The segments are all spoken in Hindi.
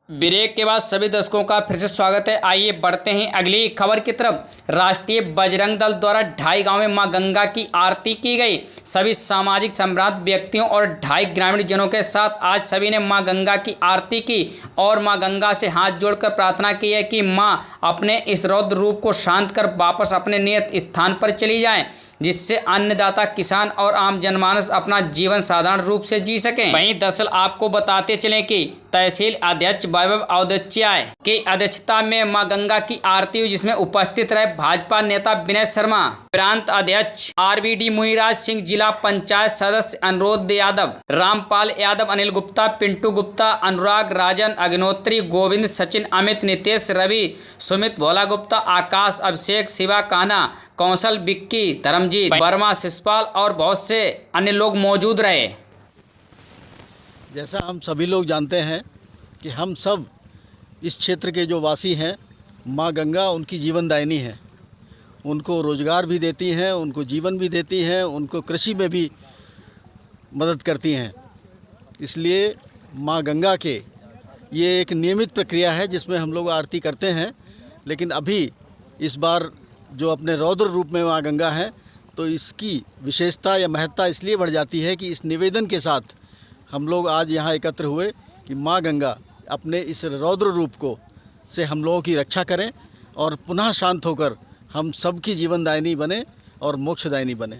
ब्रेक के बाद सभी दर्शकों का फिर से स्वागत है। आइए बढ़ते हैं अगली खबर की तरफ। राष्ट्रीय बजरंग दल द्वारा ढाई गांव में मां गंगा की आरती की गई। सभी सामाजिक सम्भ्रांत व्यक्तियों और ढाई ग्रामीण जनों के साथ आज सभी ने मां गंगा की आरती की और मां गंगा से हाथ जोड़कर प्रार्थना की है कि मां अपने इस रौद्र रूप को शांत कर वापस अपने नियत स्थान पर चली जाएं, जिससे अन्नदाता, किसान और आम जनमानस अपना जीवन साधारण रूप से जी सकें। वहीं दरअसल आपको बताते चलें कि तहसील अध्यक्ष वैभव अवधेचाय की अध्यक्षता में मां गंगा की आरती हुई, जिसमें उपस्थित रहे भाजपा नेता विनय शर्मा, प्रांत अध्यक्ष RBD मुनिराज सिंह, जिला पंचायत सदस्य अनुरोध यादव, रामपाल यादव, अनिल गुप्ता, पिंटू गुप्ता, अनुराग, राजन, अग्निहोत्री, गोविंद, सचिन, अमित, नितेश, रवि, सुमित, भोला गुप्ता, आकाश, अभिषेक, शिवा, कान्हा, कौशल, बिक्की, धर्मजीत, वर्मा, शिषपाल और बहुत से अन्य लोग मौजूद रहे। जैसा हम सभी लोग जानते हैं कि हम सब इस क्षेत्र के जो वासी हैं, माँ गंगा उनकी जीवनदायिनी है। उनको रोज़गार भी देती हैं, उनको जीवन भी देती हैं, उनको कृषि में भी मदद करती हैं। इसलिए माँ गंगा के ये एक नियमित प्रक्रिया है जिसमें हम लोग आरती करते हैं। लेकिन अभी इस बार जो अपने रौद्र रूप में माँ गंगा है, तो इसकी विशेषता या महत्ता इसलिए बढ़ जाती है कि इस निवेदन के साथ हम लोग आज यहाँ एकत्र हुए कि माँ गंगा अपने इस रौद्र रूप को से हम लोगों की रक्षा करें और पुनः शांत होकर हम सबकी जीवनदायिनी बने और मोक्षदायिनी बने।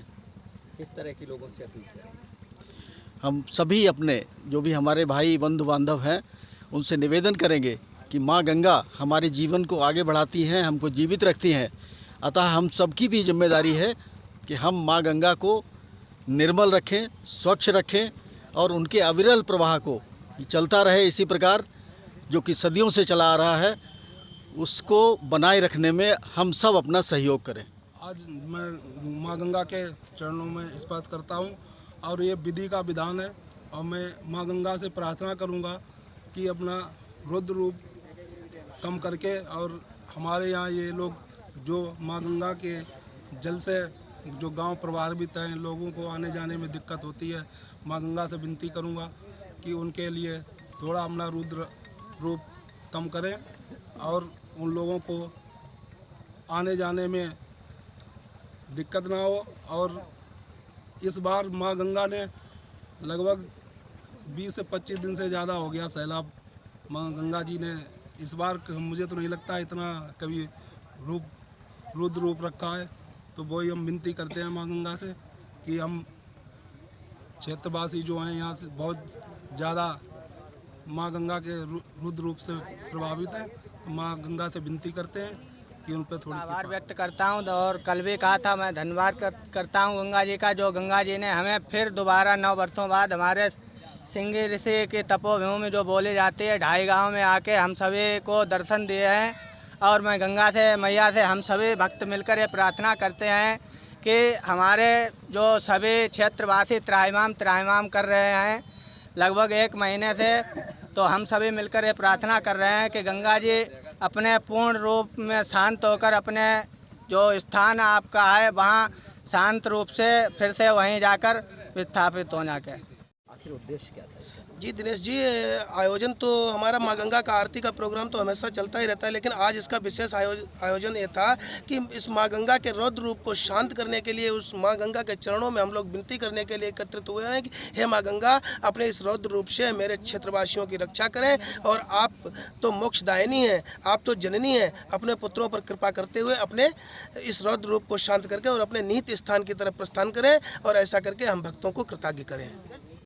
किस तरह की लोगों से अपील करें? हम सभी अपने जो भी हमारे भाई बंधु बांधव हैं उनसे निवेदन करेंगे कि माँ गंगा हमारे जीवन को आगे बढ़ाती हैं, हमको जीवित रखती हैं। अतः हम सबकी भी जिम्मेदारी है कि हम माँ गंगा को निर्मल रखें, स्वच्छ रखें और उनके अविरल प्रवाह को चलता रहे इसी प्रकार जो कि सदियों से चला आ रहा है, उसको बनाए रखने में हम सब अपना सहयोग करें। आज मैं माँ गंगा के चरणों में स्पर्श करता हूँ और ये विधि का विधान है और मैं माँ गंगा से प्रार्थना करूँगा कि अपना रुद्र रूप कम करके और हमारे यहाँ ये लोग जो माँ गंगा के जल से जो गांव प्रभावित हैं, लोगों को आने जाने में दिक्कत होती है, माँ गंगा से विनती करूँगा कि उनके लिए थोड़ा अपना रुद्र रूप कम करें और उन लोगों को आने जाने में दिक्कत ना हो। और इस बार माँ गंगा ने लगभग 20 से 25 दिन से ज़्यादा हो गया सैलाब, माँ गंगा जी ने इस बार मुझे तो नहीं लगता इतना कभी रुद्र रूप रखा है। तो वही हम विनती करते हैं माँ गंगा से कि हम क्षेत्रवासी जो हैं यहाँ से बहुत ज़्यादा माँ गंगा के रुद्र रूप से प्रभावित हैं, तो माँ गंगा से विनती करते हैं कि उन पर थोड़ा आभार व्यक्त करता हूँ। और कल भी कहा था, मैं धन्यवाद करता हूँ गंगा जी का, जो गंगा जी ने हमें फिर दोबारा 9 वर्षों बाद हमारे सिंगी ऋषि के तपोभूमि जो बोले जाते हैं ढाई गाँव में आके हम सभी को दर्शन दिए हैं। और मैं गंगा से मैया से हम सभी भक्त मिलकर ये प्रार्थना करते हैं कि हमारे जो सभी क्षेत्रवासी त्राहिमाम कर रहे हैं लगभग 1 महीने से, तो हम सभी मिलकर ये प्रार्थना कर रहे हैं कि गंगा जी अपने पूर्ण रूप में शांत होकर अपने जो स्थान आपका है वहाँ शांत रूप से फिर से वहीं जाकर विस्थापित हो जाके। आखिर उद्देश्य क्या था इसका? जी दिनेश जी, आयोजन तो हमारा माँ गंगा का आरती का प्रोग्राम तो हमेशा चलता ही रहता है, लेकिन आज इसका विशेष आयोजन ये था कि इस माँ गंगा के रौद्र रूप को शांत करने के लिए उस माँ गंगा के चरणों में हम लोग विनती करने के लिए एकत्रित हुए हैं कि हे माँ गंगा, अपने इस रौद्र रूप से मेरे क्षेत्रवासियों की रक्षा करें और आप तो मोक्षदायिनी हैं, आप तो जननी हैं। अपने पुत्रों पर कृपा करते हुए अपने इस रौद्र रूप को शांत करके और अपने निहित स्थान की तरफ प्रस्थान करें और ऐसा करके हम भक्तों को कृतज्ञ करें।